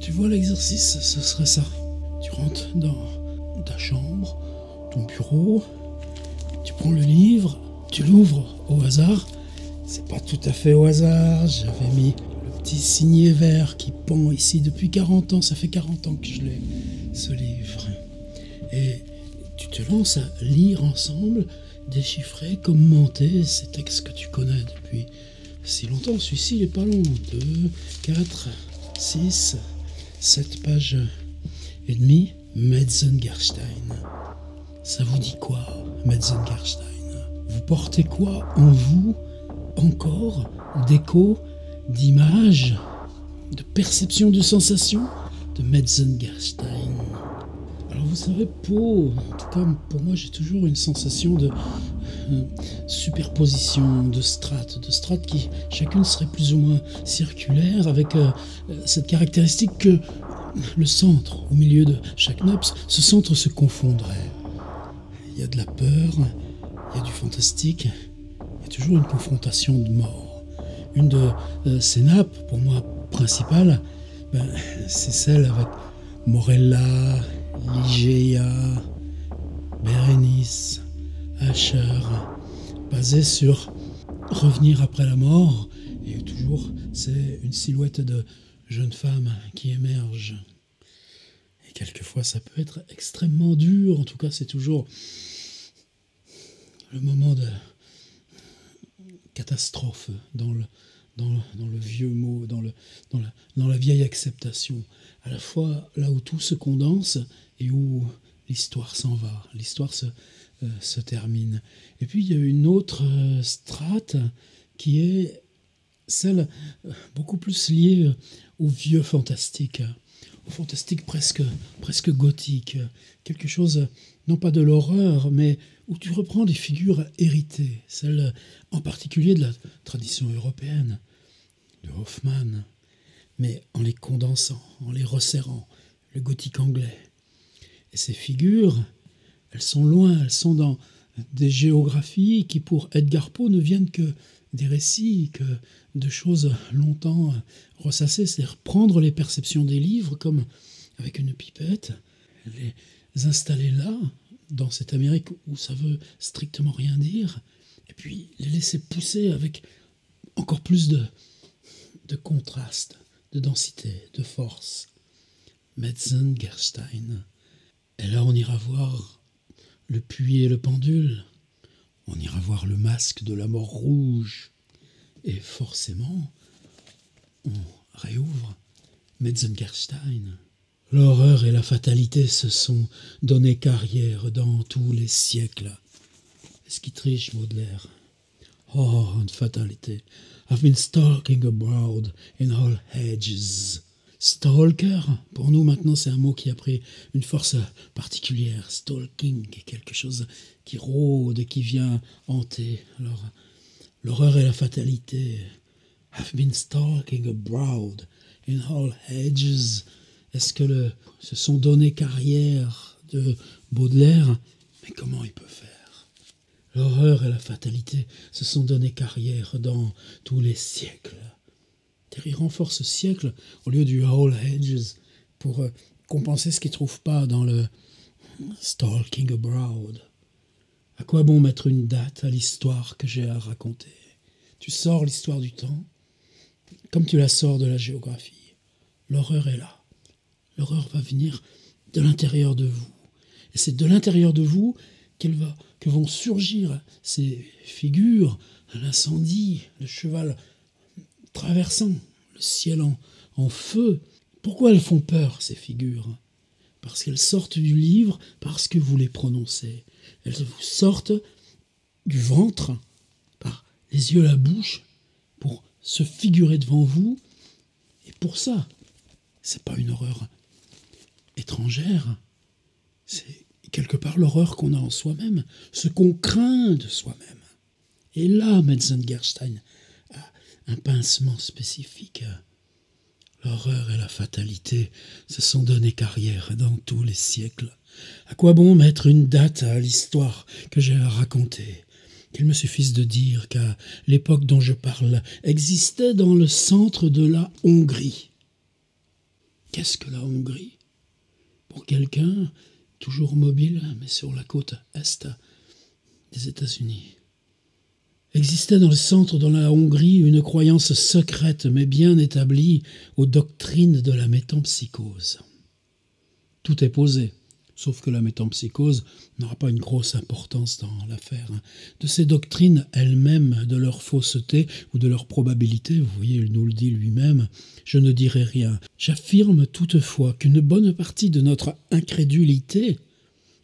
Tu vois, l'exercice, ce serait ça. Tu rentres dans ta chambre, ton bureau, tu prends le livre, tu l'ouvres au hasard. C'est pas tout à fait au hasard, j'avais mis le petit signet vert qui pend ici depuis 40 ans. Ça fait 40 ans que je l'ai, ce livre. Et tu te lances à lire ensemble, déchiffrer, commenter ces textes que tu connais depuis si longtemps. Celui-ci, il est pas long. 2, 4, 6, 7 pages et demie. Metzengerstein. Ça vous dit quoi, Metzengerstein? Vous portez quoi en vous encore d'échos, d'images, de perceptions, de sensations de Metzengerstein? Alors vous savez, en tout cas pour moi, j'ai toujours une sensation de superposition, de strates qui chacune serait plus ou moins circulaire, avec cette caractéristique que le centre, au milieu de chaque nappe, ce centre se confondrait. Il y a de la peur, il y a du fantastique, il y a toujours une confrontation de mort. Une de ces nappes, pour moi, principales, c'est celle avec Morella, Ligeia, Bérénice, Asher, basée sur revenir après la mort, et toujours c'est une silhouette de jeune femme qui émerge. Et quelquefois ça peut être extrêmement dur, en tout cas c'est toujours le moment de catastrophe dans le vieux mot, dans la vieille acceptation. À la fois là où tout se condense et où l'histoire s'en va, l'histoire se termine. Et puis il y a une autre strate qui est celle beaucoup plus liée au vieux fantastique, au fantastique presque gothique, quelque chose, non pas de l'horreur, mais où tu reprends des figures héritées, celles en particulier de la tradition européenne, de Hoffmann, mais en les condensant, en les resserrant, le gothique anglais. Et ces figures, elles sont loin, elles sont dans des géographies qui, pour Edgar Poe, ne viennent que des récits, que de choses longtemps ressassées, c'est-à-dire prendre les perceptions des livres comme avec une pipette, les installer là, dans cette Amérique où ça veut strictement rien dire, et puis les laisser pousser avec encore plus de contraste, de densité, de force. Metzengerstein. Et là, on ira voir le puits et le pendule. On ira voir le masque de la mort rouge. Et forcément, on réouvre Metzengerstein. L'horreur et la fatalité se sont donné carrière dans tous les siècles. Est-ce qu'il triche, Baudelaire? Oh, and fatality. I've been stalking abroad in all hedges. Stalker, pour nous maintenant, c'est un mot qui a pris une force particulière. Stalking, quelque chose qui rôde et qui vient hanter. Alors, l'horreur et la fatalité. I've been stalking abroad in all hedges. Est-ce que se sont donné carrière de Baudelaire? Mais comment il peut faire? L'horreur et la fatalité se sont donné carrière dans tous les siècles. Il renforce siècle au lieu du All Hedges pour compenser ce qu'il ne trouve pas dans le Stalking Abroad. À quoi bon mettre une date à l'histoire que j'ai à raconter? Tu sors l'histoire du temps comme tu la sors de la géographie. L'horreur est là. L'horreur va venir de l'intérieur de vous. Et c'est de l'intérieur de vous que vont surgir ces figures, l'incendie, le cheval traversant le ciel en feu. Pourquoi elles font peur, ces figures? Parce qu'elles sortent du livre, parce que vous les prononcez. Elles vous sortent du ventre, par les yeux, la bouche, pour se figurer devant vous. Et pour ça, c'est pas une horreur étrangère, c'est quelque part l'horreur qu'on a en soi-même, ce qu'on craint de soi-même. Et là, Metzengerstein a un pincement spécifique. L'horreur et la fatalité se sont donné carrière dans tous les siècles. À quoi bon mettre une date à l'histoire que j'ai à raconter? Qu'il me suffise de dire qu'à l'époque dont je parle existait dans le centre de la Hongrie Qu'est-ce que la Hongrie? Pour quelqu'un toujours mobile, mais sur la côte est des États-Unis. Existait dans le centre de la Hongrie une croyance secrète mais bien établie aux doctrines de la métempsychose. Tout est posé, sauf que la métempsychose n'aura pas une grosse importance dans l'affaire. De ces doctrines elles-mêmes, de leur fausseté ou de leur probabilité, vous voyez, il nous le dit lui-même, je ne dirai rien. J'affirme toutefois qu'une bonne partie de notre incrédulité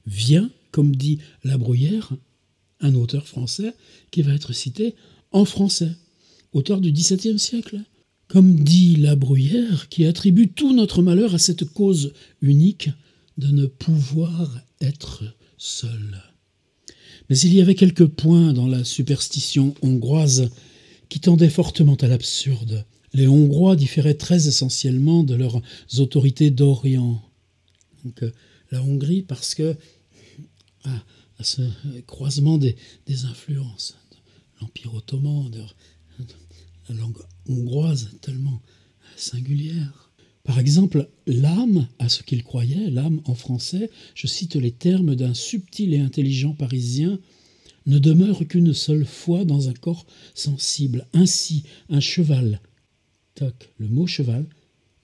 vient, comme dit La Bruyère, un auteur français qui va être cité en français, auteur du XVIIe siècle. Comme dit La Bruyère, qui attribue tout notre malheur à cette cause unique de ne pouvoir être seul. Mais il y avait quelques points dans la superstition hongroise qui tendaient fortement à l'absurde. Les Hongrois différaient très essentiellement de leurs autorités d'Orient. Donc, la Hongrie, parce que à ce croisement des influences, de l'Empire ottoman, de la langue hongroise tellement singulière. Par exemple, l'âme, à ce qu'il croyait, l'âme en français, je cite les termes d'un subtil et intelligent Parisien, ne demeure qu'une seule fois dans un corps sensible. Ainsi, un cheval, le mot cheval,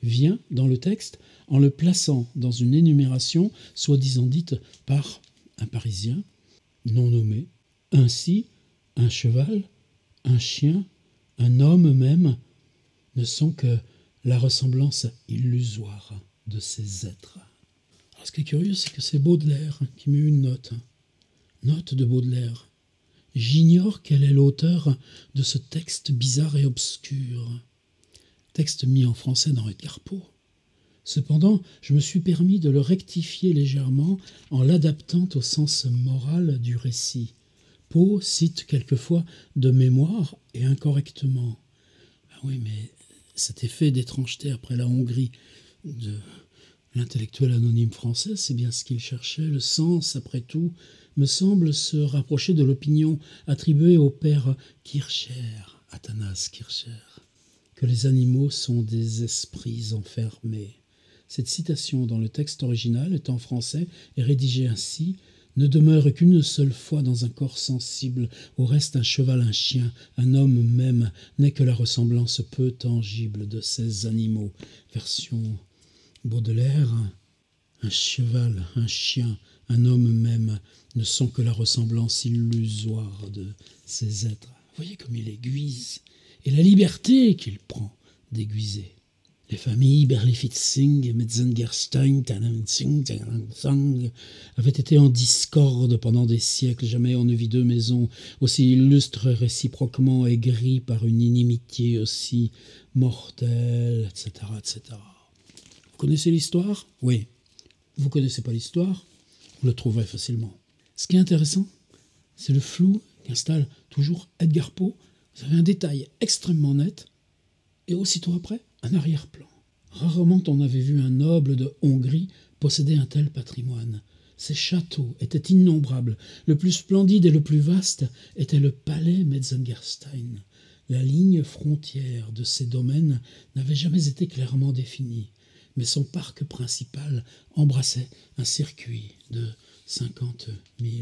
vient dans le texte en le plaçant dans une énumération soi-disant dite par un Parisien non nommé. Ainsi, un cheval, un chien, un homme même ne sont que la ressemblance illusoire de ces êtres. Alors, ce qui est curieux, c'est que c'est Baudelaire qui met une note. Note de Baudelaire. J'ignore quel est l'auteur de ce texte bizarre et obscur. Texte mis en français dans Edgar Poe. Cependant, je me suis permis de le rectifier légèrement en l'adaptant au sens moral du récit. Poe cite quelquefois de mémoire et incorrectement. Ah oui, mais cet effet d'étrangeté après la Hongrie de l'intellectuel anonyme français, c'est bien ce qu'il cherchait. Le sens, après tout, me semble se rapprocher de l'opinion attribuée au père Kircher, Athanas Kircher, que les animaux sont des esprits enfermés. Cette citation dans le texte original est en français et rédigée ainsi: ne demeure qu'une seule fois dans un corps sensible, au reste un cheval, un chien, un homme même, n'est que la ressemblance peu tangible de ces animaux. Version Baudelaire, un cheval, un chien, un homme même, ne sont que la ressemblance illusoire de ces êtres. Vous voyez comme il aiguise, et la liberté qu'il prend d'aiguiser. Les familles Berlifitzing, Metzengerstein, Tannenzing avaient été en discorde pendant des siècles. Jamais on ne vit deux maisons aussi illustres réciproquement aigries par une inimitié aussi mortelle, etc., etc. Vous connaissez l'histoire? Oui. Vous connaissez pas l'histoire? Vous le trouverez facilement. Ce qui est intéressant, c'est le flou qu'installe toujours Edgar Poe. Vous avez un détail extrêmement net, et aussitôt après, un arrière-plan. Rarement on avait vu un noble de Hongrie posséder un tel patrimoine. Ses châteaux étaient innombrables. Le plus splendide et le plus vaste était le palais Metzengerstein. La ligne frontière de ces domaines n'avait jamais été clairement définie, mais son parc principal embrassait un circuit de 50 000.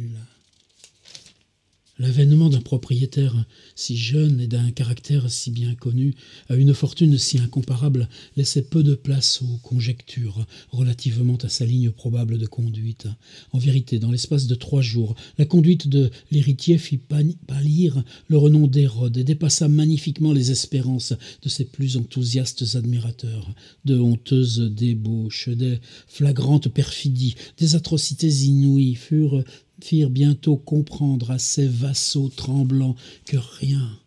L'avènement d'un propriétaire si jeune et d'un caractère si bien connu, à une fortune si incomparable, laissait peu de place aux conjectures relativement à sa ligne probable de conduite. En vérité, dans l'espace de 3 jours, la conduite de l'héritier fit pâlir le renom d'Hérode et dépassa magnifiquement les espérances de ses plus enthousiastes admirateurs. De honteuses débauches, des flagrantes perfidies, des atrocités inouïes firent bientôt comprendre à ces vassaux tremblants que rien,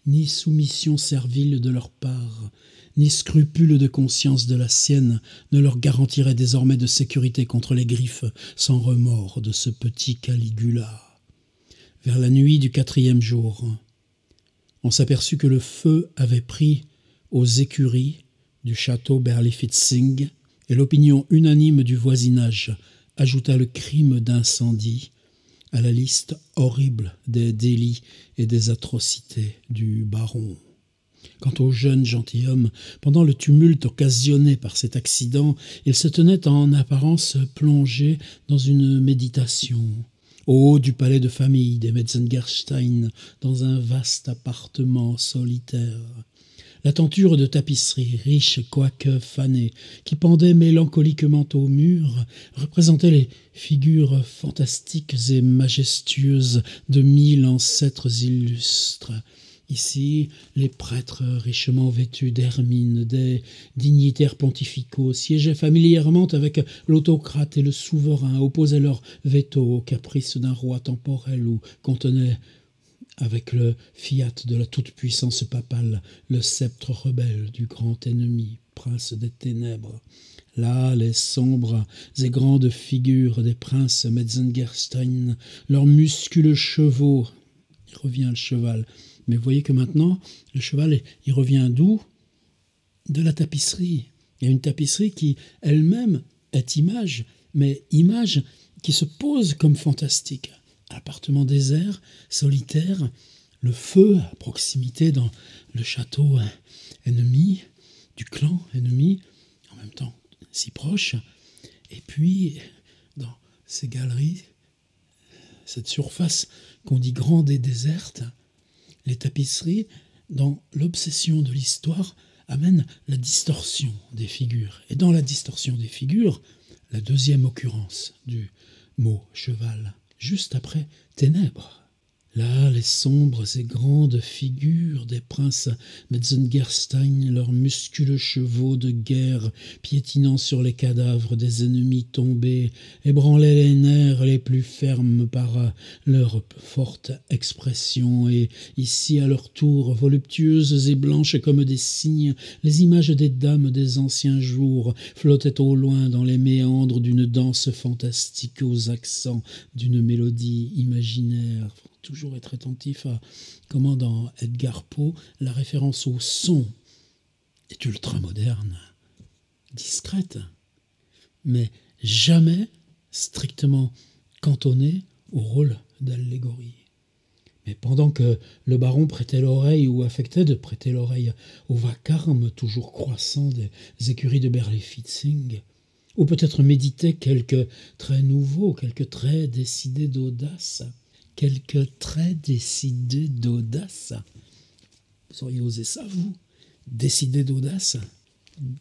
ni soumission servile de leur part, ni scrupule de conscience de la sienne, ne leur garantirait désormais de sécurité contre les griffes sans remords de ce petit Caligula. Vers la nuit du 4e jour, on s'aperçut que le feu avait pris aux écuries du château Berlifitzing, et l'opinion unanime du voisinage ajouta le crime d'incendie à la liste horrible des délits et des atrocités du baron. Quant au jeune gentilhomme, pendant le tumulte occasionné par cet accident, il se tenait en apparence plongé dans une méditation, au haut du palais de famille des Metzengerstein, dans un vaste appartement solitaire. La tenture de tapisserie, riche quoique fanée, qui pendait mélancoliquement au mur, représentait les figures fantastiques et majestueuses de 1000 ancêtres illustres. Ici, les prêtres richement vêtus d'hermine, des dignitaires pontificaux, siégeaient familièrement avec l'autocrate et le souverain, opposaient leur veto aux caprices d'un roi temporel ou contenaient, avec le fiat de la toute-puissance papale, le sceptre rebelle du grand ennemi, prince des ténèbres. Là, les sombres et grandes figures des princes Metzengerstein, leurs musculeux chevaux, il revient le cheval, mais vous voyez que maintenant, le cheval, il revient d'où? De la tapisserie. Il y a une tapisserie qui, elle-même, est image, mais image qui se pose comme fantastique. Appartement désert, solitaire, le feu à proximité dans le château ennemi, du clan ennemi, en même temps si proche. Et puis, dans ces galeries, cette surface qu'on dit grande et déserte, les tapisseries, dans l'obsession de l'histoire, amènent la distorsion des figures. Et dans la distorsion des figures, la deuxième occurrence du mot cheval, juste après ténèbres. Là, les sombres et grandes figures des princes Metzengerstein, leurs musculeux chevaux de guerre piétinant sur les cadavres des ennemis tombés, ébranlaient les nerfs les plus fermes par leur forte expression, et ici, à leur tour, voluptueuses et blanches comme des cygnes, les images des dames des anciens jours flottaient au loin dans les méandres d'une danse fantastique aux accents d'une mélodie imaginaire. Toujours être attentif à comment dans Edgar Poe, la référence au son est ultra-moderne, discrète, mais jamais strictement cantonnée au rôle d'allégorie. Mais pendant que le baron prêtait l'oreille ou affectait de prêter l'oreille au vacarme toujours croissant des écuries de Berlifitzing, ou peut-être méditait quelques traits nouveaux, quelques traits décidés d'audace, Vous auriez osé ça, vous? Décidé d'audace?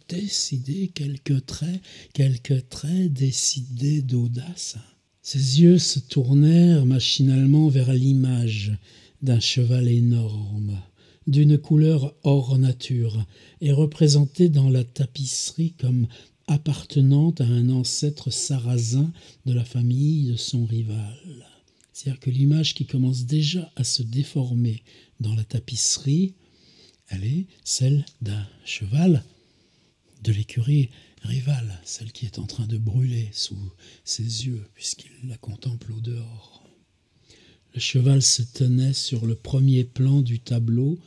Décider quelques traits décidés d'audace. Ses yeux se tournèrent machinalement vers l'image d'un cheval énorme, d'une couleur hors nature, et représenté dans la tapisserie comme appartenant à un ancêtre sarrasin de la famille de son rival. C'est-à-dire que l'image qui commence déjà à se déformer dans la tapisserie, elle est celle d'un cheval de l'écurie rivale, celle qui est en train de brûler sous ses yeux, puisqu'il la contemple au dehors. Le cheval se tenait sur le premier plan du tableau,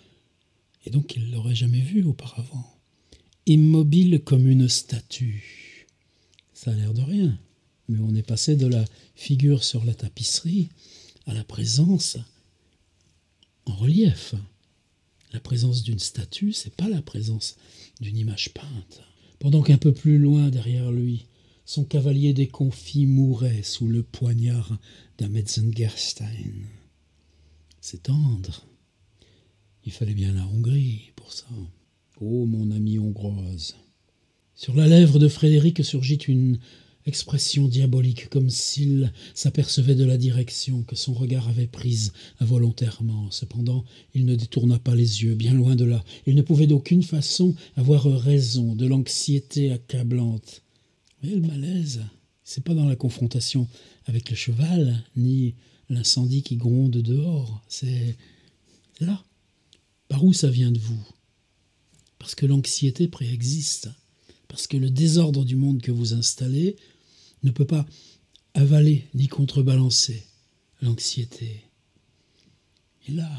et donc il ne l'aurait jamais vu auparavant, immobile comme une statue. Ça a l'air de rien. Mais on est passé de la figure sur la tapisserie à la présence en relief. La présence d'une statue, c'est pas la présence d'une image peinte. Pendant qu'un peu plus loin derrière lui, son cavalier déconfit mourait sous le poignard d'un Metzengerstein. C'est tendre. Il fallait bien la Hongrie pour ça. Oh, mon amie hongroise. Sur la lèvre de Frédéric surgit une expression diabolique, comme s'il s'apercevait de la direction que son regard avait prise involontairement. Cependant, il ne détourna pas les yeux, bien loin de là. Il ne pouvait d'aucune façon avoir raison de l'anxiété accablante. Mais le malaise, c'est pas dans la confrontation avec le cheval, ni l'incendie qui gronde dehors. C'est là. Par où ça vient de vous? Parce que l'anxiété préexiste. Parce que le désordre du monde que vous installez ne peut pas avaler ni contrebalancer l'anxiété. Et là,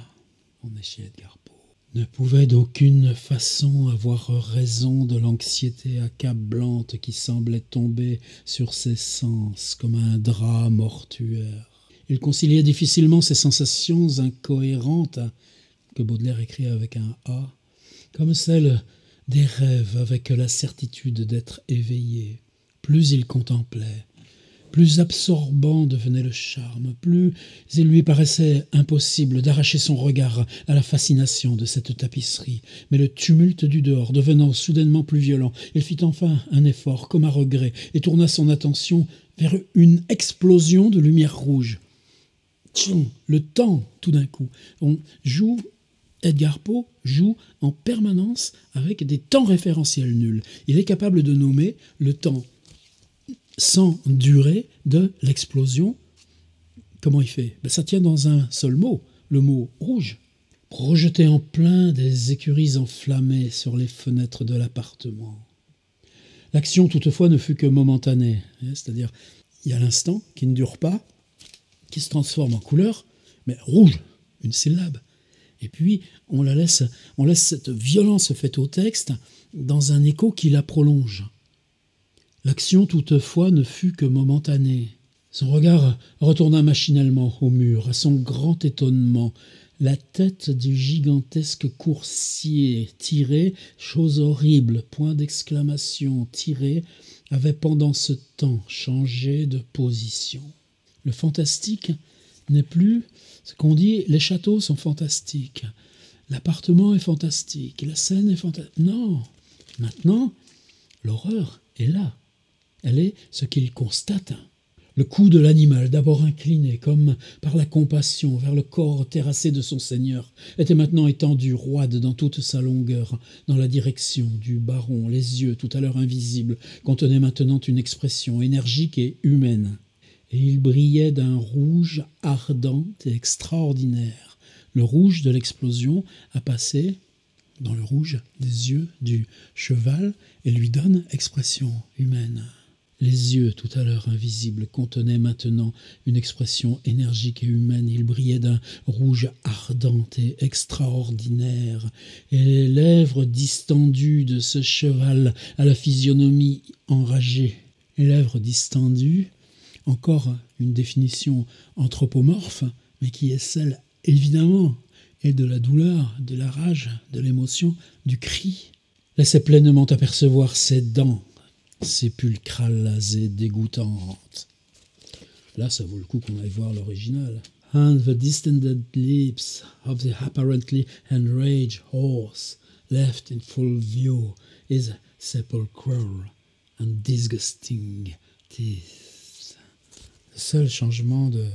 on est chez Edgar Poe. Ne pouvait d'aucune façon avoir raison de l'anxiété accablante qui semblait tomber sur ses sens comme un drap mortuaire. Il conciliait difficilement ces sensations incohérentes que Baudelaire écrit avec un A comme celle des rêves avec la certitude d'être éveillé. Plus il contemplait, plus absorbant devenait le charme, plus il lui paraissait impossible d'arracher son regard à la fascination de cette tapisserie. Mais le tumulte du dehors devenant soudainement plus violent, il fit enfin un effort, comme à regret, et tourna son attention vers une explosion de lumière rouge. Tchon, le temps, tout d'un coup. Edgar Poe joue en permanence avec des temps référentiels nuls. Il est capable de nommer le temps sans durée de l'explosion. Comment il fait? Ça tient dans un seul mot, le mot rouge. Projeté en plein, des écuries enflammées sur les fenêtres de l'appartement. L'action toutefois ne fut que momentanée, c'est-à-dire il y a l'instant qui ne dure pas, qui se transforme en couleur, mais rouge, une syllabe. Et puis on laisse cette violence faite au texte dans un écho qui la prolonge. L'action toutefois ne fut que momentanée. Son regard retourna machinalement au mur, à son grand étonnement. La tête du gigantesque coursier tiré, chose horrible, point d'exclamation, tiré, avait pendant ce temps changé de position. Le fantastique n'est plus ce qu'on dit, les châteaux sont fantastiques, l'appartement est fantastique, la scène est fantastique. Non, maintenant, l'horreur est là. Elle est ce qu'il constate. Le cou de l'animal, d'abord incliné, comme par la compassion, vers le corps terrassé de son seigneur, était maintenant étendu, roide dans toute sa longueur, dans la direction du baron. Les yeux, tout à l'heure invisibles, contenaient maintenant une expression énergique et humaine. Et il brillait d'un rouge ardent et extraordinaire. Le rouge de l'explosion a passé dans le rouge des yeux du cheval et lui donne expression humaine. Les yeux, tout à l'heure invisibles, contenaient maintenant une expression énergique et humaine. Il brillait d'un rouge ardent et extraordinaire. Et les lèvres distendues de ce cheval à la physionomie enragée. Les lèvres distendues, encore une définition anthropomorphe, mais qui est celle, évidemment, et de la douleur, de la rage, de l'émotion, du cri, laissait pleinement apercevoir ses dents, sépulcrales et dégoûtantes. Là, ça vaut le coup qu'on aille voir l'original. And the distended lips of the apparently enraged horse, left in full view, is sepulchral and disgusting teeth. Le seul changement de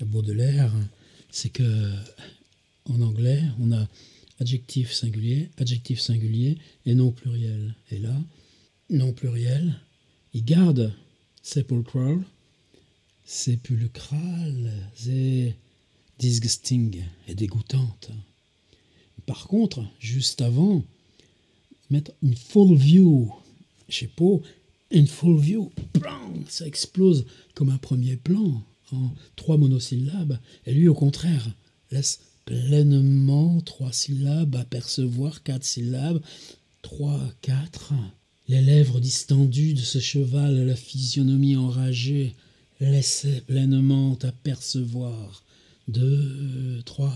Baudelaire, c'est que en anglais, on a adjectif singulier et non pluriel. Et là, non pluriel, il garde sepulchral, sépulcrale et disgusting et dégoûtante. Par contre, juste avant, mettre une full view chez Poe, une full view, ça explose comme un premier plan en 3 monosyllabes, et lui au contraire laisse pleinement 3 syllabes, apercevoir 4 syllabes, 3, 4. Les lèvres distendues de ce cheval à la physionomie enragée laissaient pleinement apercevoir 2, 3,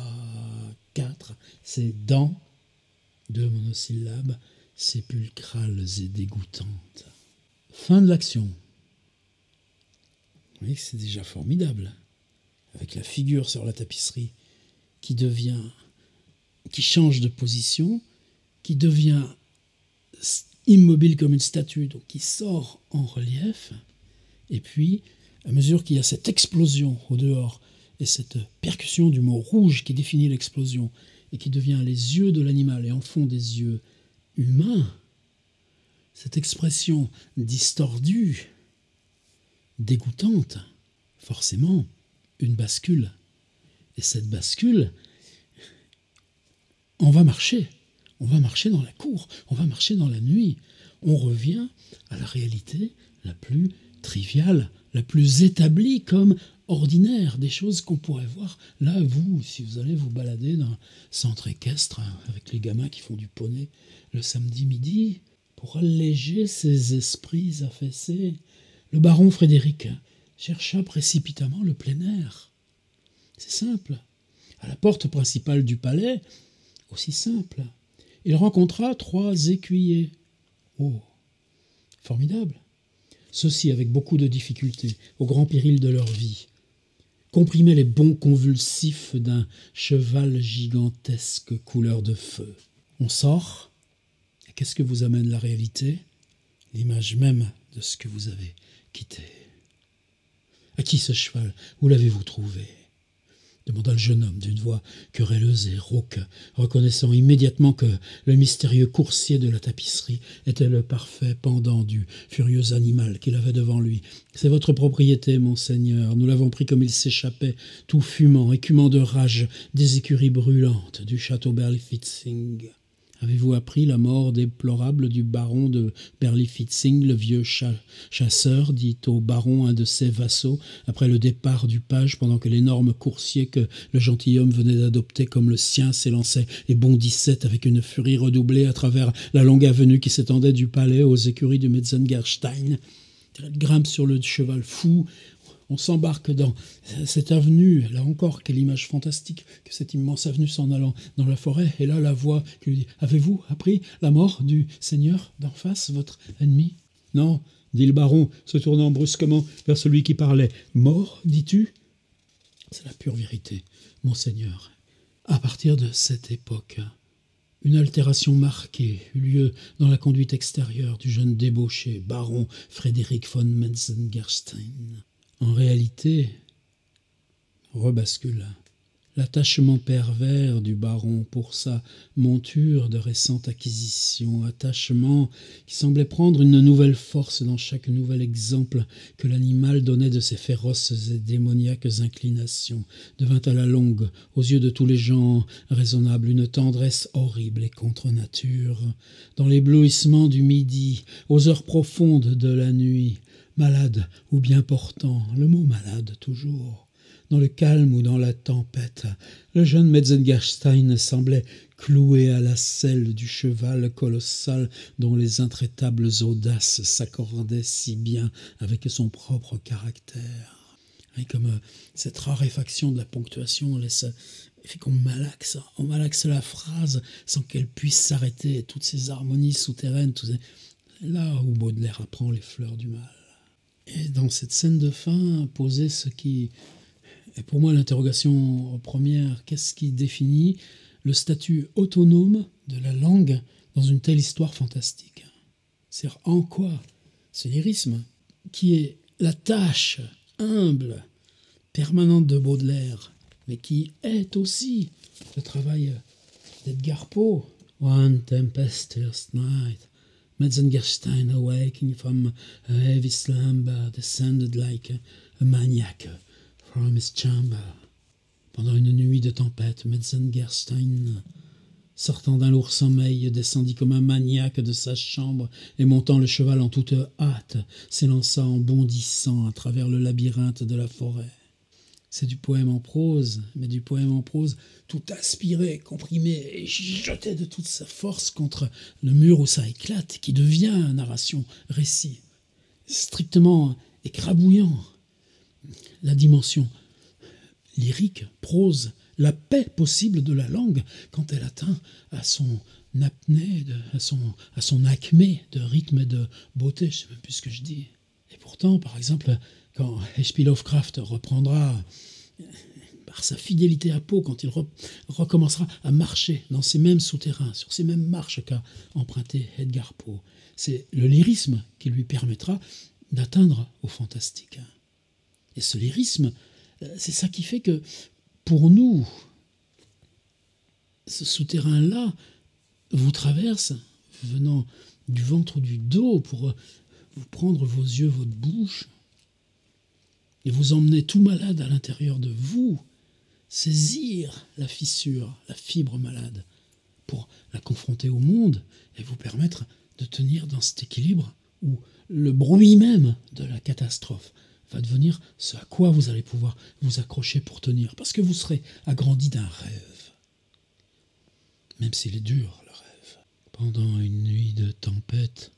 4. Ces dents, 2 monosyllabes, sépulcrales et dégoûtantes. Fin de l'action. Vous voyez que c'est déjà formidable. Avec la figure sur la tapisserie qui change de position, qui devient immobile comme une statue, donc qui sort en relief, et puis, à mesure qu'il y a cette explosion au dehors, et cette percussion du mot rouge qui définit l'explosion, et qui devient les yeux de l'animal, et en font des yeux humains, cette expression distordue, dégoûtante, forcément, une bascule. Et cette bascule, on va marcher dans la cour, on va marcher dans la nuit. On revient à la réalité la plus triviale, la plus établie comme ordinaire, des choses qu'on pourrait voir. Là, si vous allez vous balader dans un centre équestre avec les gamins qui font du poney le samedi midi, pour alléger ces esprits affaissés, le baron Frédéric chercha précipitamment le plein air. C'est simple. À la porte principale du palais, aussi simple. il rencontra 3 écuyers. Oh, formidable. Ceux-ci, avec beaucoup de difficultés, au grand péril de leur vie, comprimaient les bonds convulsifs d'un cheval gigantesque couleur de feu. On sort, et qu'est-ce que vous amène la réalité? L'image même de ce que vous avez quitté. À qui ce cheval? Où l'avez-vous trouvé? Demanda le jeune homme d'une voix querelleuse et rauque, reconnaissant immédiatement que le mystérieux coursier de la tapisserie était le parfait pendant du furieux animal qu'il avait devant lui. « C'est votre propriété, monseigneur. Nous l'avons pris comme il s'échappait, tout fumant, écumant de rage, des écuries brûlantes du château Berlifitzing. » Avez-vous appris la mort déplorable du baron de Berlifitzing, le vieux chasseur, dit au baron un de ses vassaux, après le départ du page, pendant que l'énorme coursier que le gentilhomme venait d'adopter comme le sien s'élançait et bondissait avec une furie redoublée à travers la longue avenue qui s'étendait du palais aux écuries du Metzengerstein. Il grimpe sur le cheval fou. On s'embarque dans cette avenue, là encore, quelle image fantastique que cette immense avenue s'en allant dans la forêt. Et là, la voix qui lui dit « Avez-vous appris la mort du seigneur d'en face, votre ennemi ?»« Non, » dit le baron, se tournant brusquement vers celui qui parlait. « Mort, dis-tu » ? C'est la pure vérité, monseigneur. À partir de cette époque, une altération marquée eut lieu dans la conduite extérieure du jeune débauché, baron Frédéric von Metzengerstein. En réalité, rebascule l'attachement pervers du baron pour sa monture de récente acquisition, attachement qui semblait prendre une nouvelle force dans chaque nouvel exemple que l'animal donnait de ses féroces et démoniaques inclinations, devint à la longue, aux yeux de tous les gens raisonnables, une tendresse horrible et contre nature. Dans l'éblouissement du midi, aux heures profondes de la nuit, malade ou bien portant, le mot malade toujours, dans le calme ou dans la tempête, le jeune Metzengerstein semblait cloué à la selle du cheval colossal dont les intraitables audaces s'accordaient si bien avec son propre caractère. Et comme cette raréfaction de la ponctuation fait qu'on malaxe la phrase sans qu'elle puisse s'arrêter, toutes ces harmonies souterraines, là où Baudelaire apprend les fleurs du mal. Et dans cette scène de fin, poser ce qui est pour moi l'interrogation première, qu'est-ce qui définit le statut autonome de la langue dans une telle histoire fantastique? C'est-à-dire en quoi ce lyrisme, qui est la tâche humble, permanente de Baudelaire, mais qui est aussi le travail d'Edgar Poe. One tempestuous night, Metzengerstein, awaking from a heavy slumber, descended like a maniac from his chamber. Pendant une nuit de tempête, Metzengerstein, sortant d'un lourd sommeil, descendit comme un maniaque de sa chambre et montant le cheval en toute hâte, s'élança en bondissant à travers le labyrinthe de la forêt. C'est du poème en prose, mais du poème en prose tout aspiré, comprimé et jeté de toute sa force contre le mur où ça éclate, qui devient narration, récit, strictement écrabouillant. La dimension lyrique, prose, la paix possible de la langue quand elle atteint à son apnée, à son acmé de rythme et de beauté, je ne sais même plus ce que je dis. Et pourtant, par exemple, quand H.P. Lovecraft reprendra par sa fidélité à Poe, quand il recommencera à marcher dans ces mêmes souterrains, sur ces mêmes marches qu'a emprunté Edgar Poe, c'est le lyrisme qui lui permettra d'atteindre au fantastique. Et ce lyrisme, c'est ça qui fait que, pour nous, ce souterrain-là vous traverse, venant du ventre ou du dos, pour vous prendre vos yeux, votre bouche, et vous emmener tout malade à l'intérieur de vous, saisir la fissure, la fibre malade, pour la confronter au monde et vous permettre de tenir dans cet équilibre où le bruit même de la catastrophe va devenir ce à quoi vous allez pouvoir vous accrocher pour tenir, parce que vous serez agrandi d'un rêve, même s'il est dur, le rêve. Pendant une nuit de tempête,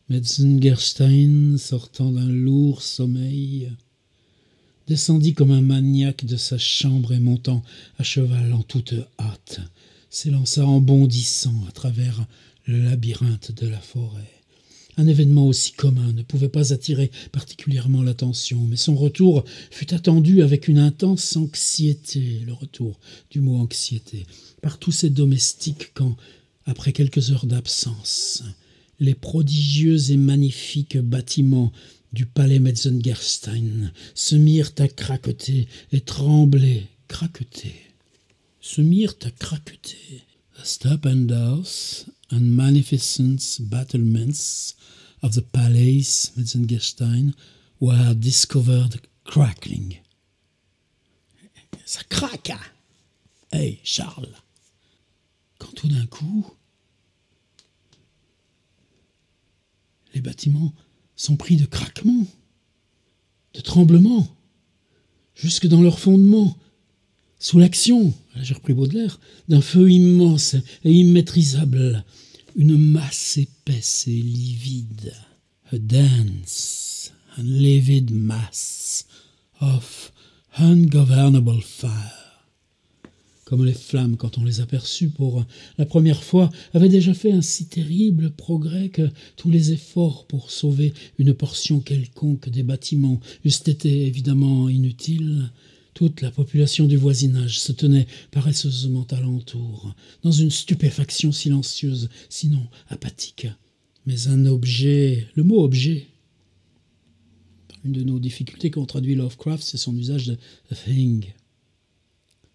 Metzengerstein, sortant d'un lourd sommeil, descendit comme un maniaque de sa chambre et montant à cheval en toute hâte s'élança en bondissant à travers le labyrinthe de la forêt. Un événement aussi commun ne pouvait pas attirer particulièrement l'attention, mais son retour fut attendu avec une intense anxiété, le retour du mot anxiété, par tous ses domestiques quand, après quelques heures d'absence, les prodigieux et magnifiques bâtiments du palais Metzengerstein se mirent à craqueter et trembler, craqueter, se mirent à craqueter. The stupendous and magnificent battlements of the Palais Metzengerstein were discovered crackling. Ça craque! Hey, Charles! Quand tout d'un coup, les bâtiments sont pris de craquements, de tremblements, jusque dans leur fondement, sous l'action, j'ai repris Baudelaire, d'un feu immense et immaîtrisable, une masse épaisse et livide, a dense and livid mass of ungovernable fire. Comme les flammes, quand on les aperçut pour la première fois, avaient déjà fait un si terrible progrès que tous les efforts pour sauver une portion quelconque des bâtiments eussent été évidemment inutiles. Toute la population du voisinage se tenait paresseusement alentour, dans une stupéfaction silencieuse, sinon apathique. Mais un objet, le mot objet, une de nos difficultés qu'ont traduit Lovecraft, c'est son usage de « thing ».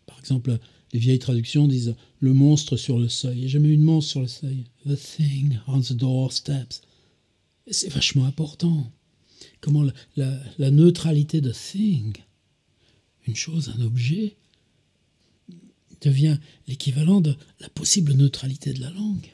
Par exemple, les vieilles traductions disent « le monstre sur le seuil ». Il n'y a jamais eu de monstre sur le seuil. « The thing on the doorsteps ». C'est vachement important. Comment la neutralité de « thing », une chose, un objet, devient l'équivalent de la possible neutralité de la langue.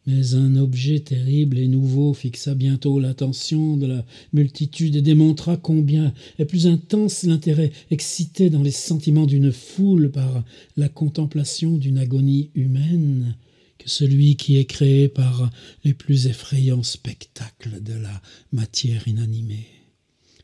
Mais un objet terrible et nouveau fixa bientôt l'attention de la multitude et démontra combien est plus intense l'intérêt excité dans les sentiments d'une foule par la contemplation d'une agonie humaine que celui qui est créé par les plus effrayants spectacles de la matière inanimée.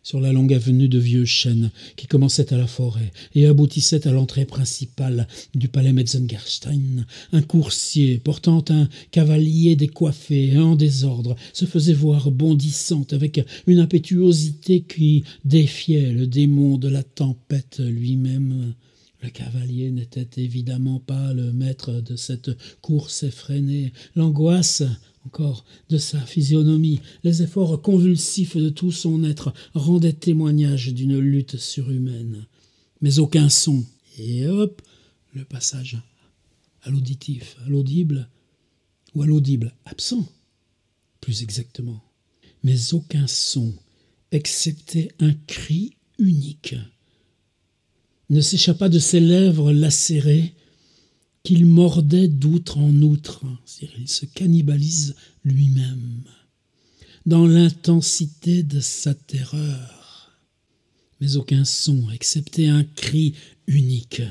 Sur la longue avenue de vieux chênes qui commençait à la forêt et aboutissait à l'entrée principale du palais Metzengerstein, un coursier portant un cavalier décoiffé et en désordre se faisait voir bondissant avec une impétuosité qui défiait le démon de la tempête lui-même. Le cavalier n'était évidemment pas le maître de cette course effrénée. L'angoisse encore de sa physionomie, les efforts convulsifs de tout son être rendaient témoignage d'une lutte surhumaine. Mais aucun son, et hop, le passage à l'auditif, à l'audible, ou à l'audible absent, plus exactement. Mais aucun son, excepté un cri unique, ne s'échappa de ses lèvres lacérées qu'il mordait d'outre en outre, c'est-à-dire il se cannibalise lui-même, dans l'intensité de sa terreur. Mais aucun son, excepté un cri unique,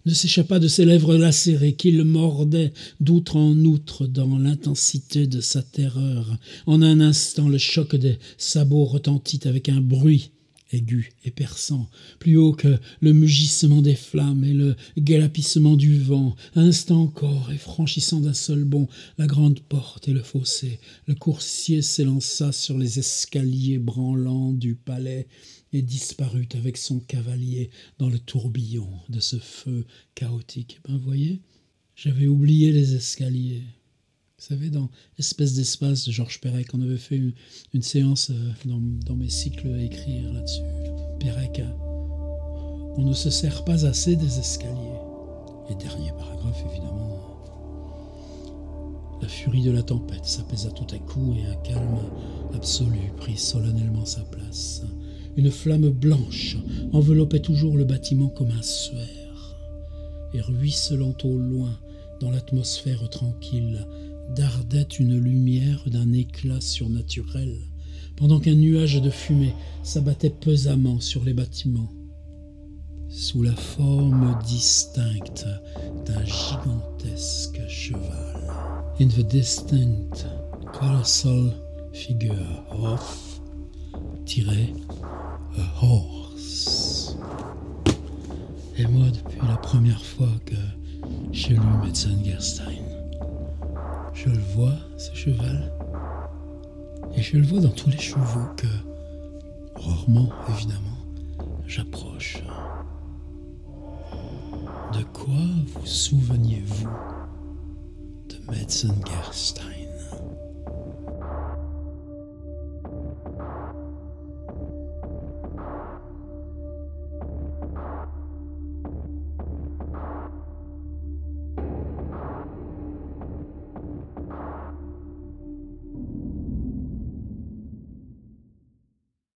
ne s'échappa de ses lèvres lacérées qu'il mordait d'outre en outre dans l'intensité de sa terreur. En un instant, le choc des sabots retentit avec un bruit aigu et perçant, plus haut que le mugissement des flammes et le galapissement du vent. Un instant encore, et franchissant d'un seul bond la grande porte et le fossé, le coursier s'élança sur les escaliers branlants du palais et disparut avec son cavalier dans le tourbillon de ce feu chaotique. Ben, voyez, j'avais oublié les escaliers. Vous savez, dans Espèce d'espace de Georges Perec, on avait fait une séance dans mes cycles à écrire là-dessus. Perec, on ne se sert pas assez des escaliers. Et dernier paragraphe, évidemment. La furie de la tempête s'apaisa tout à coup et un calme absolu prit solennellement sa place. Une flamme blanche enveloppait toujours le bâtiment comme un suaire. Et ruisselant au loin, dans l'atmosphère tranquille, dardait une lumière d'un éclat surnaturel, pendant qu'un nuage de fumée s'abattait pesamment sur les bâtiments, sous la forme distincte d'un gigantesque cheval. In the distant, colossal figure of a horse. Et moi, depuis la première fois que J'ai lu Metzengerstein. Je le vois, ce cheval, et je le vois dans tous les chevaux que, rarement évidemment, j'approche. De quoi vous souveniez-vous de Metzengerstein?